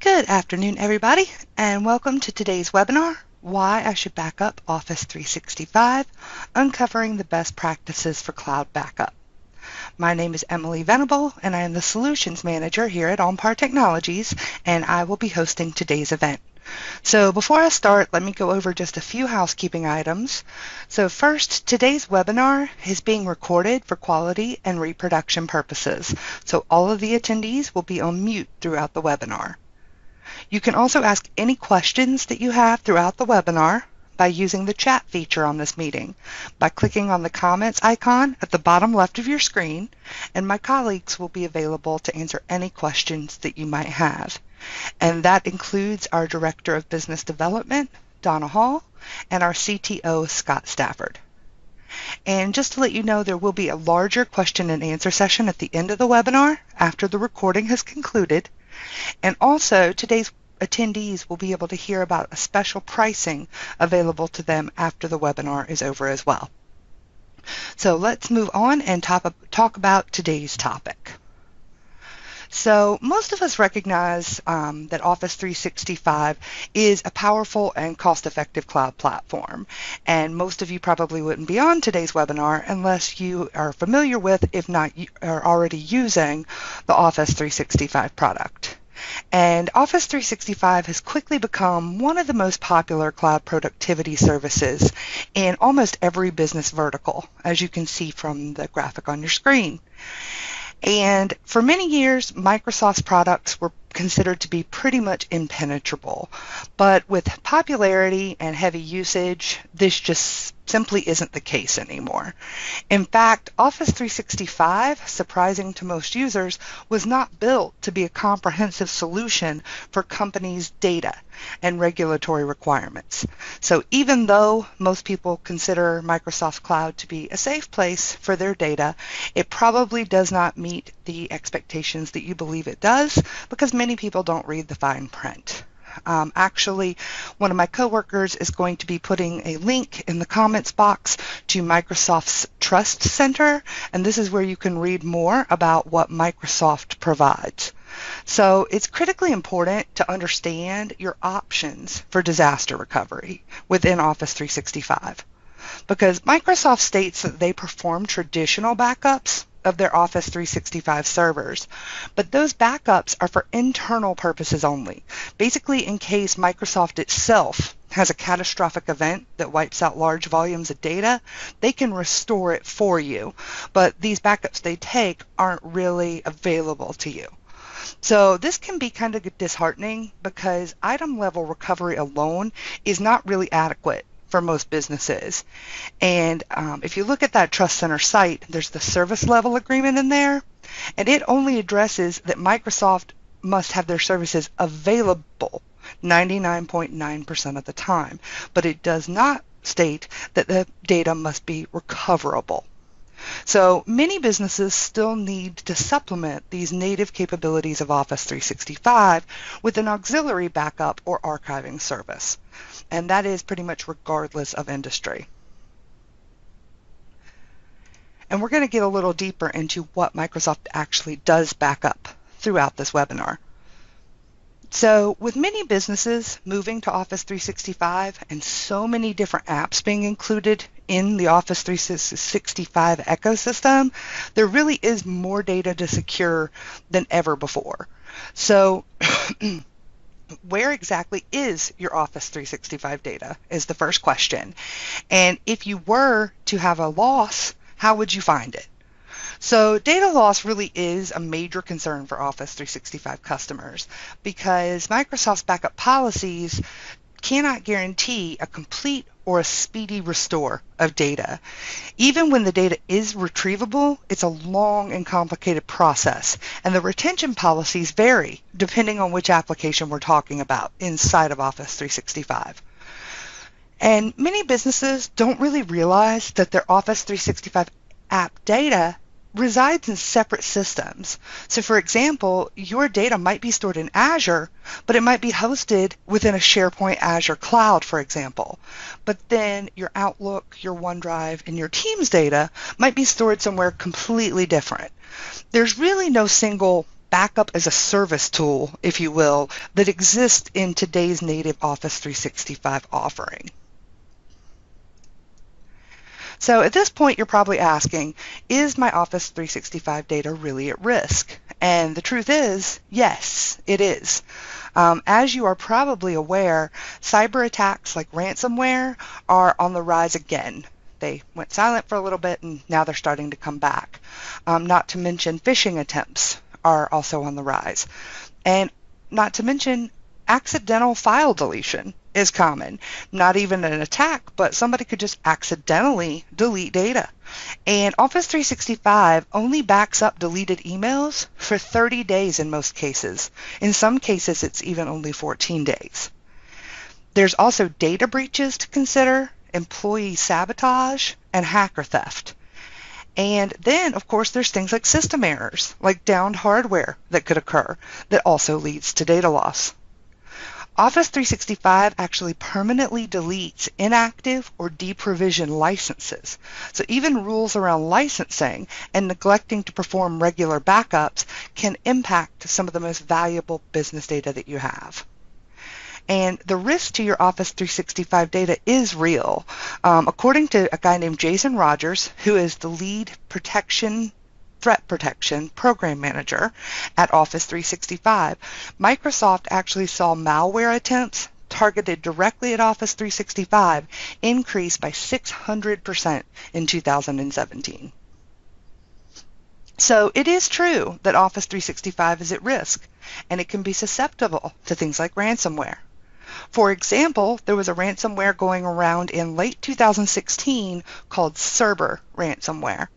Good afternoon, everybody, and welcome to today's webinar, Why I Should Back Up Office 365, Uncovering the Best Practices for Cloud Backup. My name is Emily Venable, and I am the Solutions Manager here at OnPar Technologies, and I will be hosting today's event. So before I start, let me go over just a few housekeeping items. So first, today's webinar is being recorded for quality and reproduction purposes, so all of the attendees will be on mute throughout the webinar. You can also ask any questions that you have throughout the webinar by using the chat feature on this meeting by clicking on the comments icon at the bottom left of your screen, and my colleagues will be available to answer any questions that you might have. And that includes our Director of Business Development, Donna Hall, and our CTO, Scott Stafford. And just to let you know, there will be a larger question and answer session at the end of the webinar after the recording has concluded. And also, today's attendees will be able to hear about a special pricing available to them after the webinar is over as well. So let's move on and talk about today's topic. So most of us recognize that Office 365 is a powerful and cost-effective cloud platform. And most of you probably wouldn't be on today's webinar unless you are familiar with, if not you are already using, the Office 365 product. And Office 365 has quickly become one of the most popular cloud productivity services in almost every business vertical, as you can see from the graphic on your screen. And for many years, Microsoft's products were considered to be pretty much impenetrable. But with popularity and heavy usage, this just simply isn't the case anymore. In fact, Office 365, surprising to most users, was not built to be a comprehensive solution for companies' data and regulatory requirements. So even though most people consider Microsoft Cloud to be a safe place for their data, it probably does not meet the expectations that you believe it does, because many people don't read the fine print. Actually, one of my coworkers is going to be putting a link in the comments box to Microsoft's Trust Center, and this is where you can read more about what Microsoft provides. So it's critically important to understand your options for disaster recovery within Office 365, because Microsoft states that they perform traditional backups of their Office 365 servers, but those backups are for internal purposes only. Basically, in case Microsoft itself has a catastrophic event that wipes out large volumes of data, they can restore it for you, but these backups they take aren't really available to you. So this can be kind of disheartening, because item level recovery alone is not really adequate for most businesses. And if you look at that Trust Center site, there's the service level agreement in there, and it only addresses that Microsoft must have their services available 99.9% of the time, but it does not state that the data must be recoverable. So many businesses still need to supplement these native capabilities of Office 365 with an auxiliary backup or archiving service. And that is pretty much regardless of industry. And we're going to get a little deeper into what Microsoft actually does back up throughout this webinar. So with many businesses moving to Office 365 and so many different apps being included in the Office 365 ecosystem, there really is more data to secure than ever before. So where exactly is your Office 365 data is the first question. And if you were to have a loss, how would you find it? So data loss really is a major concern for Office 365 customers, because Microsoft's backup policies cannot guarantee a complete or a speedy restore of data. Even when the data is retrievable, it's a long and complicated process, and the retention policies vary depending on which application we're talking about inside of Office 365. And many businesses don't really realize that their Office 365 app data resides in separate systems. So for example, your data might be stored in Azure, but it might be hosted within a SharePoint Azure cloud, for example. But then your Outlook, your OneDrive, and your Teams data might be stored somewhere completely different. There's really no single backup as a service tool, if you will, that exists in today's native Office 365 offering. So at this point, you're probably asking, is my Office 365 data really at risk? And the truth is, yes, it is. As you are probably aware, cyber attacks like ransomware are on the rise again. They went silent for a little bit and now they're starting to come back. Not to mention phishing attempts are also on the rise. And not to mention accidental file deletion is common. Not even an attack, but somebody could just accidentally delete data. And Office 365 only backs up deleted emails for 30 days in most cases. In some cases, it's even only 14 days. There's also data breaches to consider, employee sabotage, and hacker theft. And then, of course, there's things like system errors, like downed hardware that could occur that also leads to data loss. Office 365 actually permanently deletes inactive or deprovisioned licenses. So even rules around licensing and neglecting to perform regular backups can impact some of the most valuable business data that you have. And the risk to your Office 365 data is real. According to a guy named Jason Rogers, who is the lead threat protection program manager at Office 365, Microsoft actually saw malware attempts targeted directly at Office 365 increase by 600% in 2017. So it is true that Office 365 is at risk, and it can be susceptible to things like ransomware. For example, there was a ransomware going around in late 2016 called Cerber ransomware,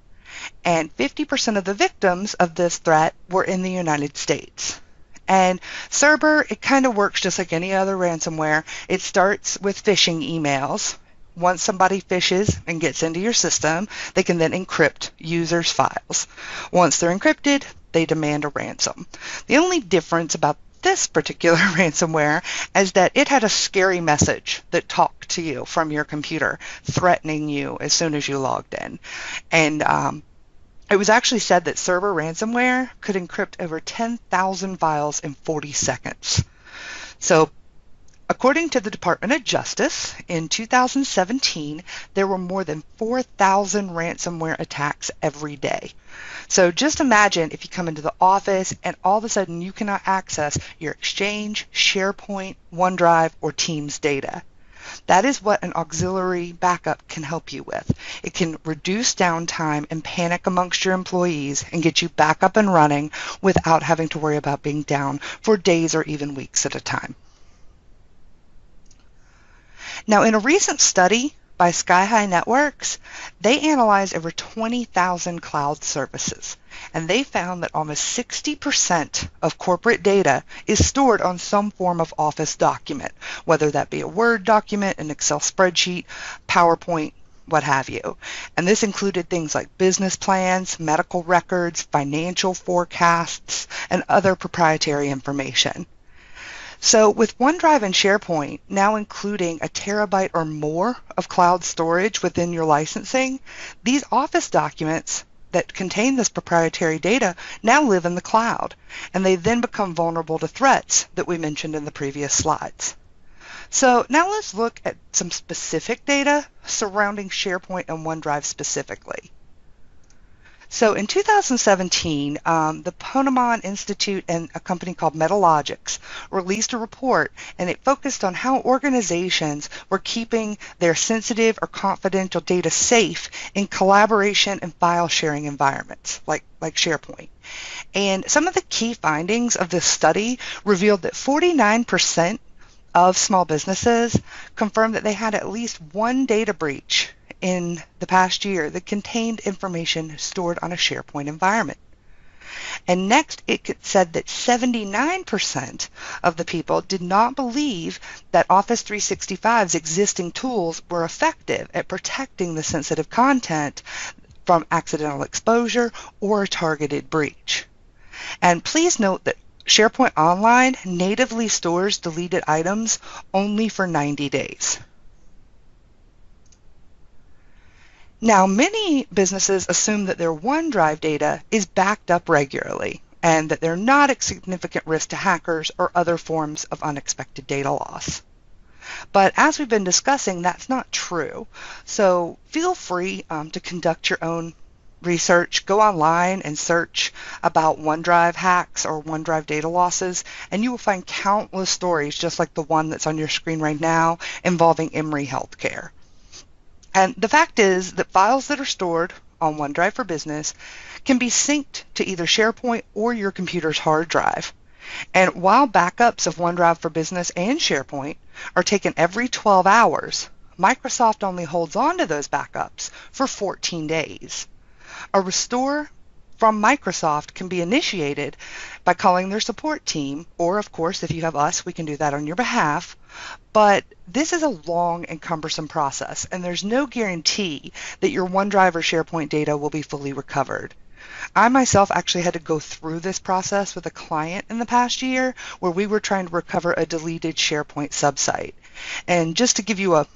and 50% of the victims of this threat were in the United States. And Cerber, it kind of works just like any other ransomware. It starts with phishing emails. Once somebody phishes and gets into your system, they can then encrypt users' files. Once they're encrypted, they demand a ransom. The only difference about this particular ransomware is that it had a scary message that talked to you from your computer, threatening you as soon as you logged in. And it was actually said that Cerber ransomware could encrypt over 10,000 files in 40 seconds. So according to the Department of Justice, in 2017, there were more than 4,000 ransomware attacks every day. So just imagine if you come into the office and all of a sudden you cannot access your Exchange, SharePoint, OneDrive, or Teams data. That is what an auxiliary backup can help you with. It can reduce downtime and panic amongst your employees and get you back up and running without having to worry about being down for days or even weeks at a time. Now, in a recent study by SkyHigh Networks, they analyzed over 20,000 cloud services, and they found that almost 60% of corporate data is stored on some form of Office document, whether that be a Word document, an Excel spreadsheet, PowerPoint, what have you. And this included things like business plans, medical records, financial forecasts, and other proprietary information. So with OneDrive and SharePoint now including a terabyte or more of cloud storage within your licensing, these Office documents that contain this proprietary data now live in the cloud, and they then become vulnerable to threats that we mentioned in the previous slides. So now let's look at some specific data surrounding SharePoint and OneDrive specifically. So in 2017, the Ponemon Institute and a company called Metalogix released a report, and it focused on how organizations were keeping their sensitive or confidential data safe in collaboration and file sharing environments like SharePoint. And some of the key findings of this study revealed that 49% of small businesses confirmed that they had at least one data breach in the past year that contained information stored on a SharePoint environment. And next, it said that 79% of the people did not believe that Office 365's existing tools were effective at protecting the sensitive content from accidental exposure or a targeted breach. And please note that SharePoint Online natively stores deleted items only for 90 days. Now, many businesses assume that their OneDrive data is backed up regularly, and that they're not a significant risk to hackers or other forms of unexpected data loss. But as we've been discussing, that's not true. So feel free to conduct your own research. Go online and search about OneDrive hacks or OneDrive data losses, and you will find countless stories just like the one that's on your screen right now involving Emory Healthcare. And the fact is that files that are stored on OneDrive for Business can be synced to either SharePoint or your computer's hard drive. And while backups of OneDrive for Business and SharePoint are taken every 12 hours, Microsoft only holds on to those backups for 14 days. A restore from Microsoft can be initiated by calling their support team, or of course, if you have us, we can do that on your behalf. But this is a long and cumbersome process, and there's no guarantee that your OneDrive or SharePoint data will be fully recovered. I myself actually had to go through this process with a client in the past year where we were trying to recover a deleted SharePoint subsite. And just to give you a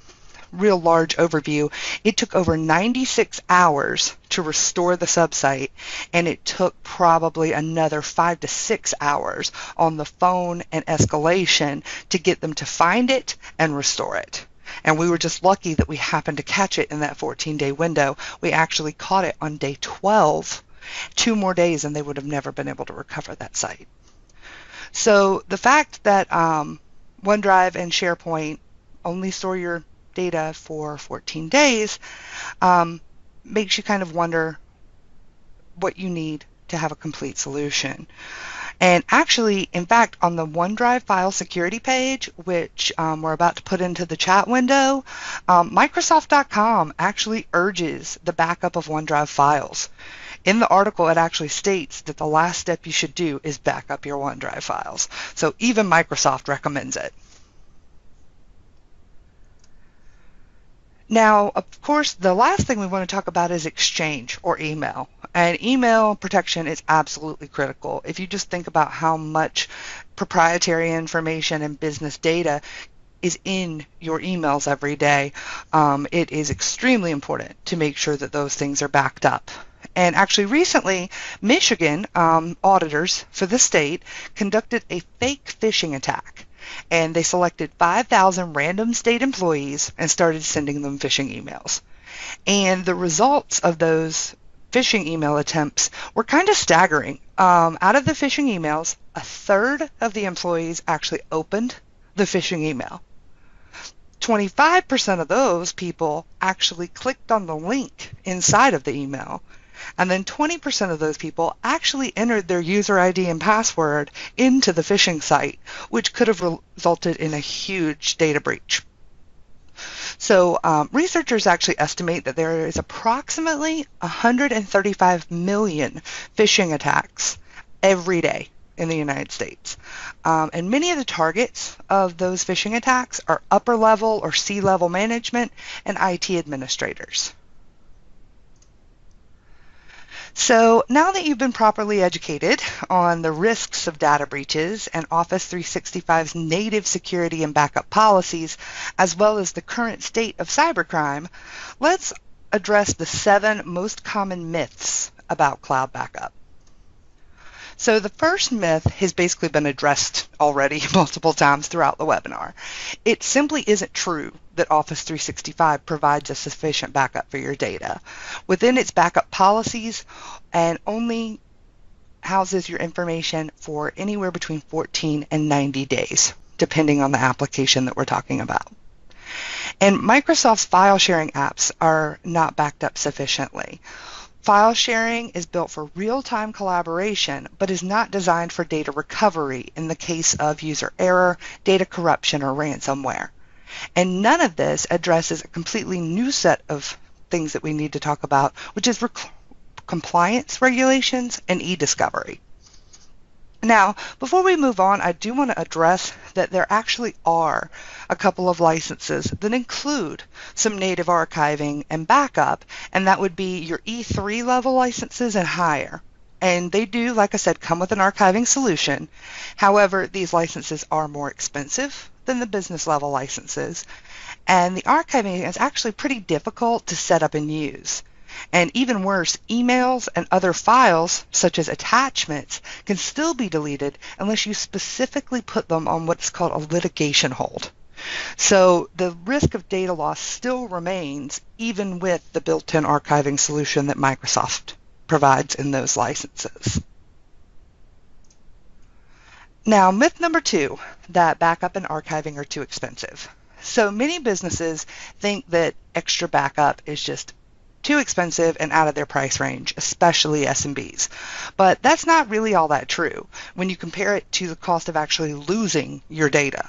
real large overview, it took over 96 hours to restore the subsite, and it took probably another 5 to 6 hours on the phone and escalation to get them to find it and restore it. And we were just lucky that we happened to catch it in that 14-day window. We actually caught it on day 12, 2 more days, and they would have never been able to recover that site. So the fact that OneDrive and SharePoint only store your data for 14 days makes you kind of wonder what you need to have a complete solution. And actually, in fact, on the OneDrive file security page, which we're about to put into the chat window, Microsoft.com actually urges the backup of OneDrive files. In the article, it actually states that the last step you should do is back up your OneDrive files. So even Microsoft recommends it. Now, of course, the last thing we want to talk about is Exchange or email. And email protection is absolutely critical. If you just think about how much proprietary information and business data is in your emails every day, it is extremely important to make sure that those things are backed up. And actually recently, Michigan auditors for the state conducted a fake phishing attack. And they selected 5,000 random state employees and started sending them phishing emails. And the results of those phishing email attempts were kind of staggering. Out of the phishing emails, a third of the employees actually opened the phishing email. 25% of those people actually clicked on the link inside of the email. And then 20% of those people actually entered their user ID and password into the phishing site, which could have resulted in a huge data breach. So researchers actually estimate that there is approximately 135 million phishing attacks every day in the United States. And many of the targets of those phishing attacks are upper level or C-level management and IT administrators. So now that you've been properly educated on the risks of data breaches and Office 365's native security and backup policies, as well as the current state of cybercrime, let's address the 7 most common myths about cloud backup. So the first myth has basically been addressed already multiple times throughout the webinar. It simply isn't true that Office 365 provides a sufficient backup for your data. Within its backup policies, and only houses your information for anywhere between 14 and 90 days, depending on the application that we're talking about. And Microsoft's file sharing apps are not backed up sufficiently. File sharing is built for real-time collaboration, but is not designed for data recovery in the case of user error, data corruption, or ransomware. And none of this addresses a completely new set of things that we need to talk about, which is compliance regulations and e-discovery. Now, before we move on, I do want to address that there actually are a couple of licenses that include some native archiving and backup, and that would be your E3 level licenses and higher. And they do, like I said, come with an archiving solution. However, these licenses are more expensive than the business level licenses, and the archiving is actually pretty difficult to set up and use. And even worse, emails and other files, such as attachments, can still be deleted unless you specifically put them on what's called a litigation hold. So the risk of data loss still remains even with the built-in archiving solution that Microsoft provides in those licenses. Now, myth number 2, that backup and archiving are too expensive. So many businesses think that extra backup is just too expensive and out of their price range, especially SMBs. But that's not really all that true when you compare it to the cost of actually losing your data.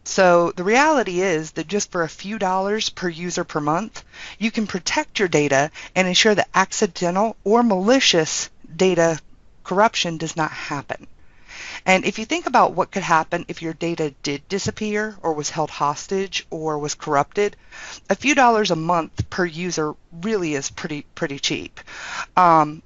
So the reality is that just for a few dollars per user per month, you can protect your data and ensure that accidental or malicious data corruption does not happen. And if you think about what could happen if your data did disappear or was held hostage or was corrupted, a few dollars a month per user really is pretty cheap. A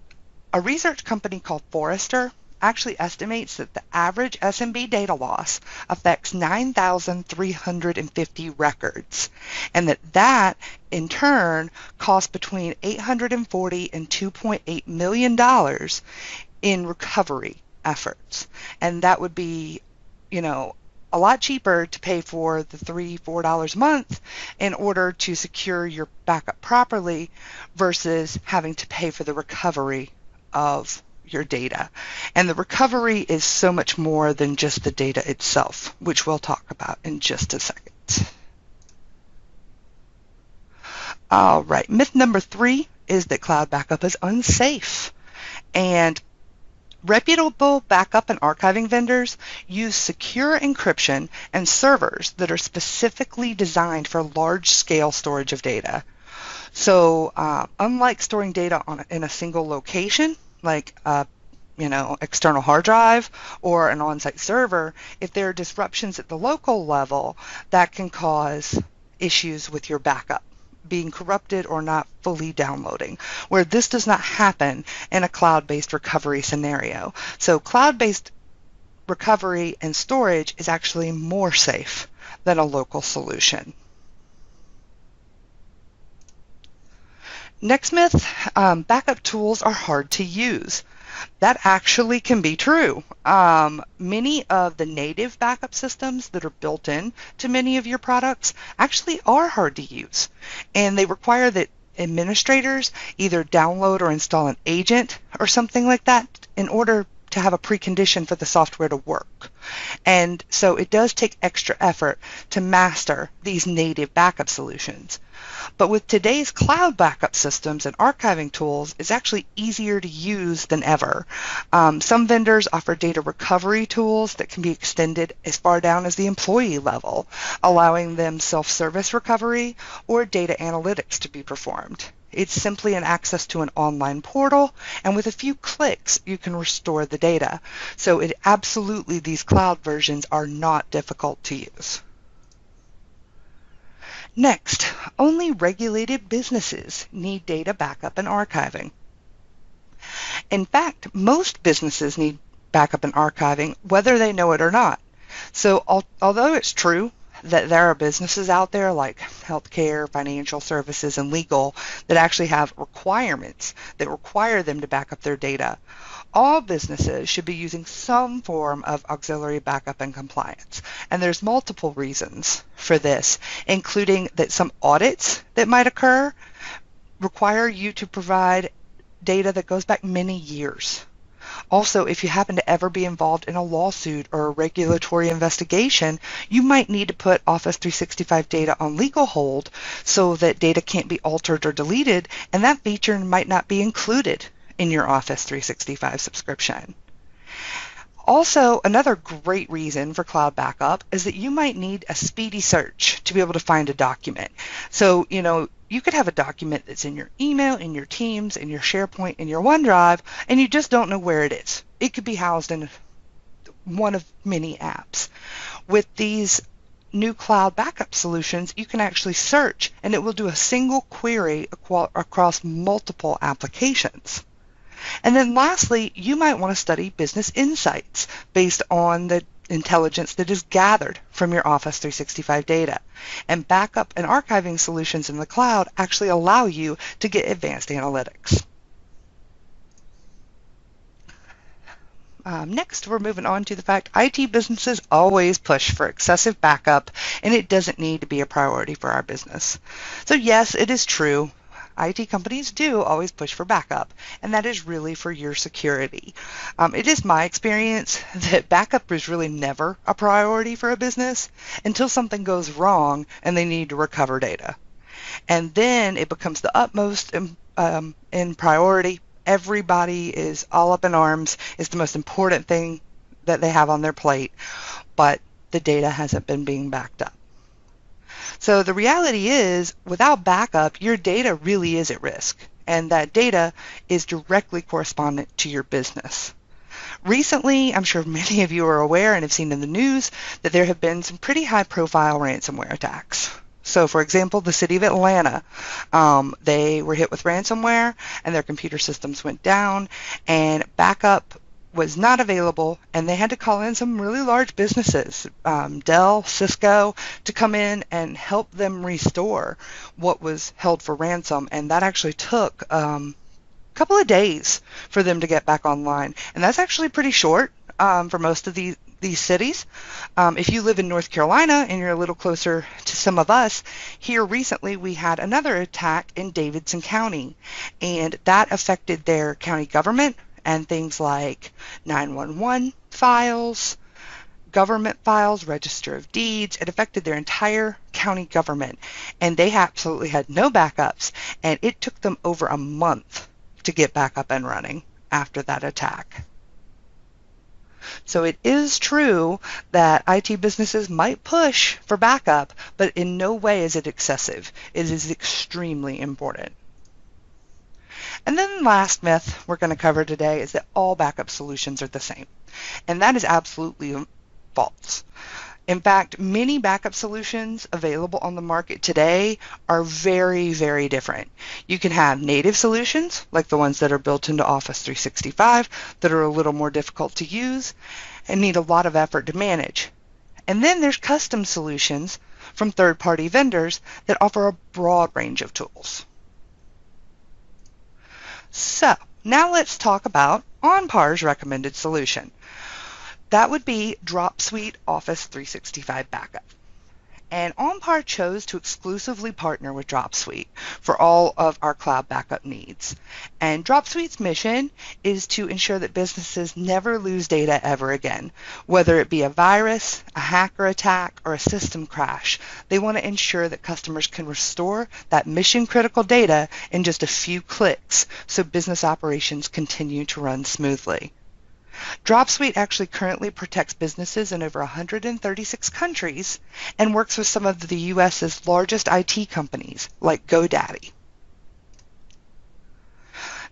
research company called Forrester actually estimates that the average SMB data loss affects 9,350 records, and that in turn costs between $840 and $2.8 million in recovery efforts. And that would be, a lot cheaper to pay for the $3-4 a month in order to secure your backup properly versus having to pay for the recovery of your data. And the recovery is so much more than just the data itself, which we'll talk about in just a second. All right, myth number 3 is that cloud backup is unsafe. And reputable backup and archiving vendors use secure encryption and servers that are specifically designed for large-scale storage of data. So unlike storing data in a single location, like external hard drive or an on-site server, if there are disruptions at the local level, that can cause issues with your backup being corrupted or not fully downloading, where this does not happen in a cloud-based recovery scenario. So cloud-based recovery and storage is actually more safe than a local solution. Next myth, backup tools are hard to use. That actually can be true. Many of the native backup systems that are built in to many of your products actually are hard to use, and they require that administrators either download or install an agent or something like that in order to have a precondition for the software to work. And so it does take extra effort to master these native backup solutions. But with today's cloud backup systems and archiving tools, it's actually easier to use than ever. Some vendors offer data recovery tools that can be extended as far down as the employee level, allowing them self-service recovery or data analytics to be performed. It's simply an access to an online portal, and with a few clicks, you can restore the data. So absolutely, these cloud versions are not difficult to use. Next, only regulated businesses need data backup and archiving. In fact, most businesses need backup and archiving, whether they know it or not. So although it's true that there are businesses out there like healthcare, financial services, and legal that actually have requirements that require them to back up their data, all businesses should be using some form of auxiliary backup and compliance. And there's multiple reasons for this, including that some audits that might occur require you to provide data that goes back many years. Also, if you happen to ever be involved in a lawsuit or a regulatory investigation, you might need to put Office 365 data on legal hold so that data can't be altered or deleted, and that feature might not be included in your Office 365 subscription. Also, another great reason for cloud backup is that you might need a speedy search to be able to find a document. So, you could have a document that's in your email, in your Teams, in your SharePoint, in your OneDrive, and you just don't know where it is. It could be housed in one of many apps. With these new cloud backup solutions, you can actually search, and it will do a single query across multiple applications. And then lastly, you might want to study business insights based on the intelligence that is gathered from your Office 365 data. And backup and archiving solutions in the cloud actually allow you to get advanced analytics. Next, we're moving on to the fact IT businesses always push for excessive backup, and it doesn't need to be a priority for our business. So yes, it is true. IT companies do always push for backup, and that is really for your security. It is my experience that backup is really never a priority for a business until something goes wrong and they need to recover data. And then it becomes the utmost in priority. Everybody is all up in arms. It's the most important thing that they have on their plate, but the data hasn't been being backed up. So the reality is, without backup, your data really is at risk, and that data is directly correspondent to your business. Recently, I'm sure many of you are aware and have seen in the news that there have been some pretty high-profile ransomware attacks. So, for example, the city of Atlanta, they were hit with ransomware and their computer systems went down and backup was not available, and they had to call in some really large businesses, Dell, Cisco, to come in and help them restore what was held for ransom, and that actually took a couple of days for them to get back online, and that's actually pretty short for most of these cities. If you live in North Carolina and you're a little closer to some of us, here recently we had another attack in Davidson County, and that affected their county government and things like 911 files, government files, register of deeds. It affected their entire county government, and they absolutely had no backups, and it took them over a month to get back up and running after that attack. So it is true that IT businesses might push for backup, but in no way is it excessive. It is extremely important. And then the last myth we're going to cover today is that all backup solutions are the same. And that is absolutely false. In fact, many backup solutions available on the market today are very, very different. You can have native solutions, like the ones that are built into Office 365, that are a little more difficult to use and need a lot of effort to manage. And then there's custom solutions from third-party vendors that offer a broad range of tools. So now let's talk about OnPar's recommended solution. That would be Dropsuite Office 365 Backup. And OnPar chose to exclusively partner with Dropsuite for all of our cloud backup needs. And Dropsuite's mission is to ensure that businesses never lose data ever again. Whether it be a virus, a hacker attack, or a system crash, they want to ensure that customers can restore that mission-critical data in just a few clicks so business operations continue to run smoothly. Dropsuite actually currently protects businesses in over 136 countries and works with some of the U.S.'s largest IT companies like GoDaddy.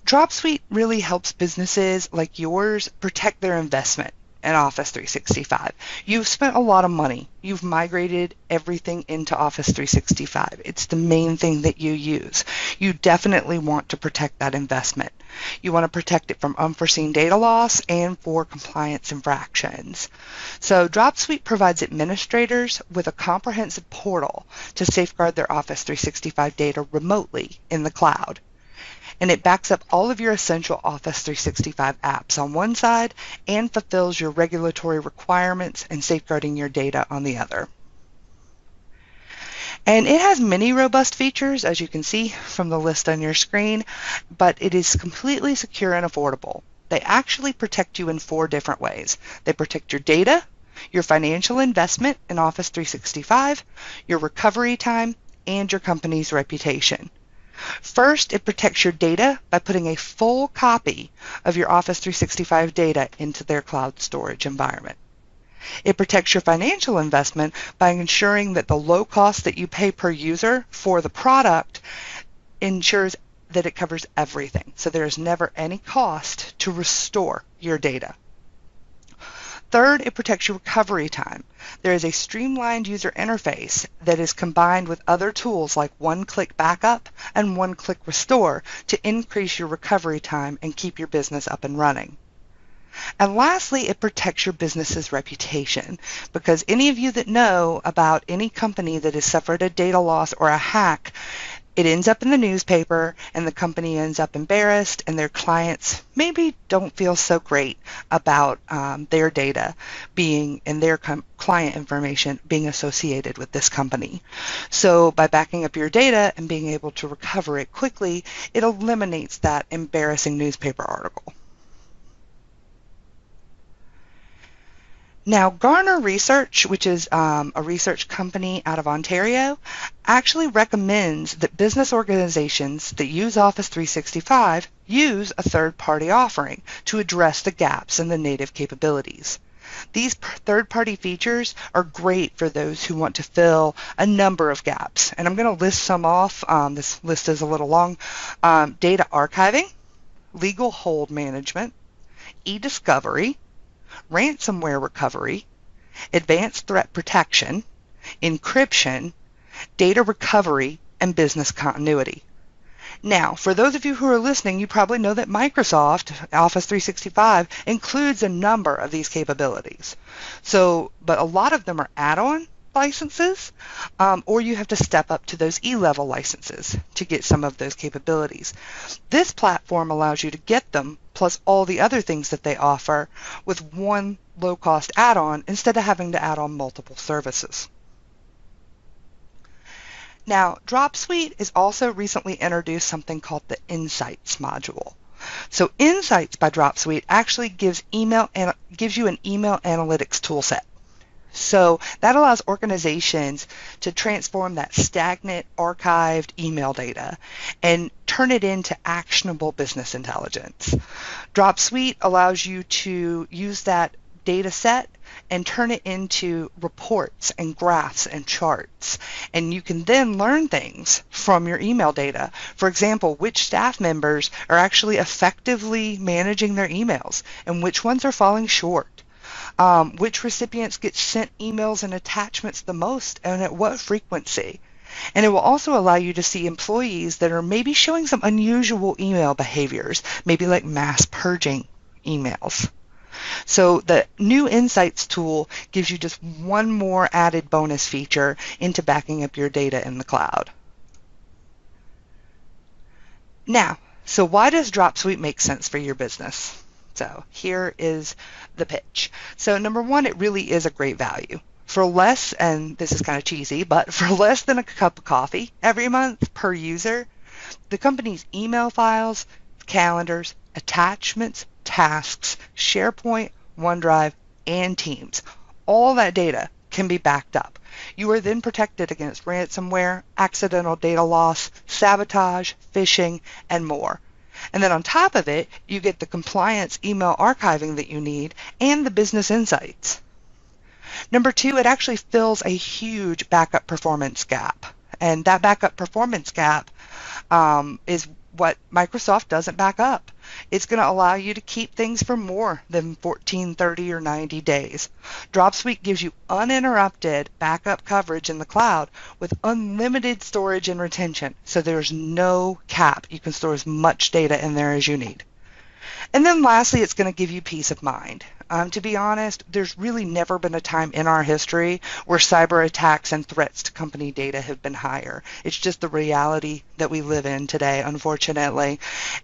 Dropsuite really helps businesses like yours protect their investment in Office 365. You've spent a lot of money. You've migrated everything into Office 365. It's the main thing that you use. You definitely want to protect that investment. You want to protect it from unforeseen data loss and for compliance infractions. So Dropsuite provides administrators with a comprehensive portal to safeguard their Office 365 data remotely in the cloud. And it backs up all of your essential Office 365 apps on one side and fulfills your regulatory requirements and safeguarding your data on the other. And it has many robust features, as you can see from the list on your screen, but it is completely secure and affordable. They actually protect you in 4 different ways. They protect your data, your financial investment in Office 365, your recovery time, and your company's reputation. First, it protects your data by putting a full copy of your Office 365 data into their cloud storage environment. It protects your financial investment by ensuring that the low cost that you pay per user for the product ensures that it covers everything. So there is never any cost to restore your data. Third, it protects your recovery time. There is a streamlined user interface that is combined with other tools like one-click backup and one-click restore to increase your recovery time and keep your business up and running. And lastly, it protects your business's reputation, because any of you that know about any company that has suffered a data loss or a hack, it ends up in the newspaper and the company ends up embarrassed, and their clients maybe don't feel so great about their data being and their client information being associated with this company. So by backing up your data and being able to recover it quickly, it eliminates that embarrassing newspaper article. Now, Gartner Research, which is a research company out of Ontario, actually recommends that business organizations that use Office 365 use a third-party offering to address the gaps in the native capabilities. These third-party features are great for those who want to fill a number of gaps, and I'm going to list some off. This list is a little long. Data archiving, legal hold management, e-discovery, ransomware recovery, advanced threat protection, encryption, data recovery, and business continuity. Now, for those of you who are listening, you probably know that Microsoft Office 365 includes a number of these capabilities. But a lot of them are add-on licenses, or you have to step up to those E-level licenses to get some of those capabilities. This platform allows you to get them, plus all the other things that they offer, with one low-cost add-on instead of having to add on multiple services. Now, Dropsuite has also recently introduced something called the Insights module. So Insights by Dropsuite actually gives you an email analytics toolset. So that allows organizations to transform that stagnant, archived email data and turn it into actionable business intelligence. Dropsuite allows you to use that data set and turn it into reports and graphs and charts. And you can then learn things from your email data. For example, which staff members are actually effectively managing their emails and which ones are falling short. Which recipients get sent emails and attachments the most and at what frequency. And it will also allow you to see employees that are maybe showing some unusual email behaviors, maybe like mass purging emails. So the new Insights tool gives you just one more added bonus feature into backing up your data in the cloud. Now, so why does Dropsuite make sense for your business? So here is the pitch. So number one, it really is a great value. For less, and this is kind of cheesy, but for less than a cup of coffee every month per user, the company's email files, calendars, attachments, tasks, SharePoint, OneDrive, and Teams, all that data can be backed up. You are then protected against ransomware, accidental data loss, sabotage, phishing, and more. And then on top of it, you get the compliance email archiving that you need and the business insights. Number two, it actually fills a huge backup performance gap. And that backup performance gap is what Microsoft doesn't back up. It's going to allow you to keep things for more than 14, 30, or 90 days. Dropsuite gives you uninterrupted backup coverage in the cloud with unlimited storage and retention, so there's no cap. You can store as much data in there as you need. And then lastly, it's going to give you peace of mind. To be honest, there's really never been a time in our history where cyber attacks and threats to company data have been higher. It's just the reality that we live in today, unfortunately.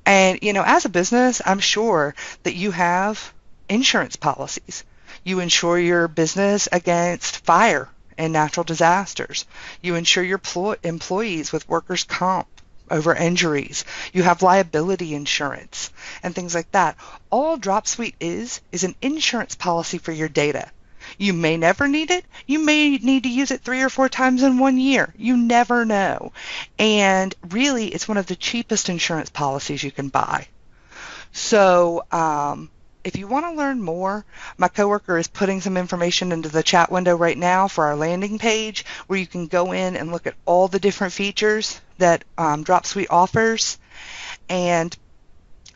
And, as a business, I'm sure that you have insurance policies. You insure your business against fire and natural disasters. You insure your employees with workers' comp over injuries. You have liability insurance and things like that. All Dropsuite is an insurance policy for your data. You may never need it. You may need to use it 3 or 4 times in 1 year. You never know. And really, it's one of the cheapest insurance policies you can buy. So if you want to learn more, my coworker is putting some information into the chat window right now for our landing page where you can go in and look at all the different features that Dropsuite offers and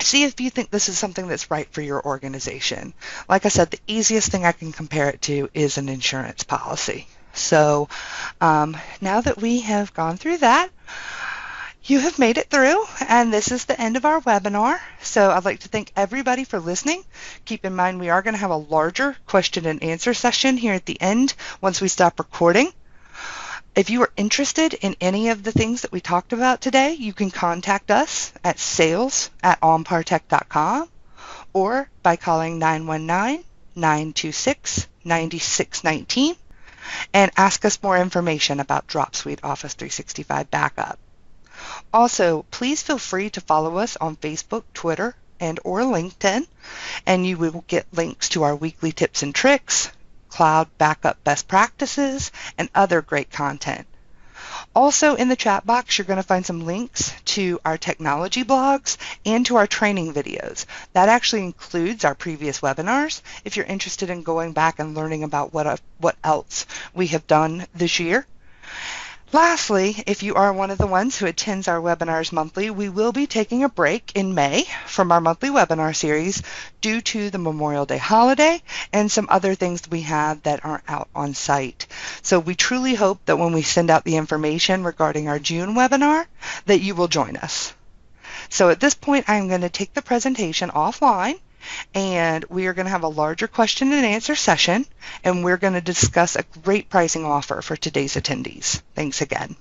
see if you think this is something that's right for your organization. Like I said, the easiest thing I can compare it to is an insurance policy. So now that we have gone through that, You have made it through, and this is the end of our webinar. So I'd like to thank everybody for listening. Keep in mind we are going to have a larger question and answer session here at the end once we stop recording. If you are interested in any of the things that we talked about today, you can contact us at sales@onpartech.com or by calling 919-926-9619 and ask us more information about Dropsuite Office 365 Backup. Also, please feel free to follow us on Facebook, Twitter, and or LinkedIn, and you will get links to our weekly tips and tricks, cloud backup best practices, and other great content. Also in the chat box, you're going to find some links to our technology blogs and to our training videos. That actually includes our previous webinars if you're interested in going back and learning about what else we have done this year. Lastly, if you are one of the ones who attends our webinars monthly, we will be taking a break in May from our monthly webinar series due to the Memorial Day holiday and some other things we have that aren't out on site. So we truly hope that when we send out the information regarding our June webinar, that you will join us. So at this point, I'm going to take the presentation offline, and we are going to have a larger question and answer session, and we're going to discuss a great pricing offer for today's attendees. Thanks again.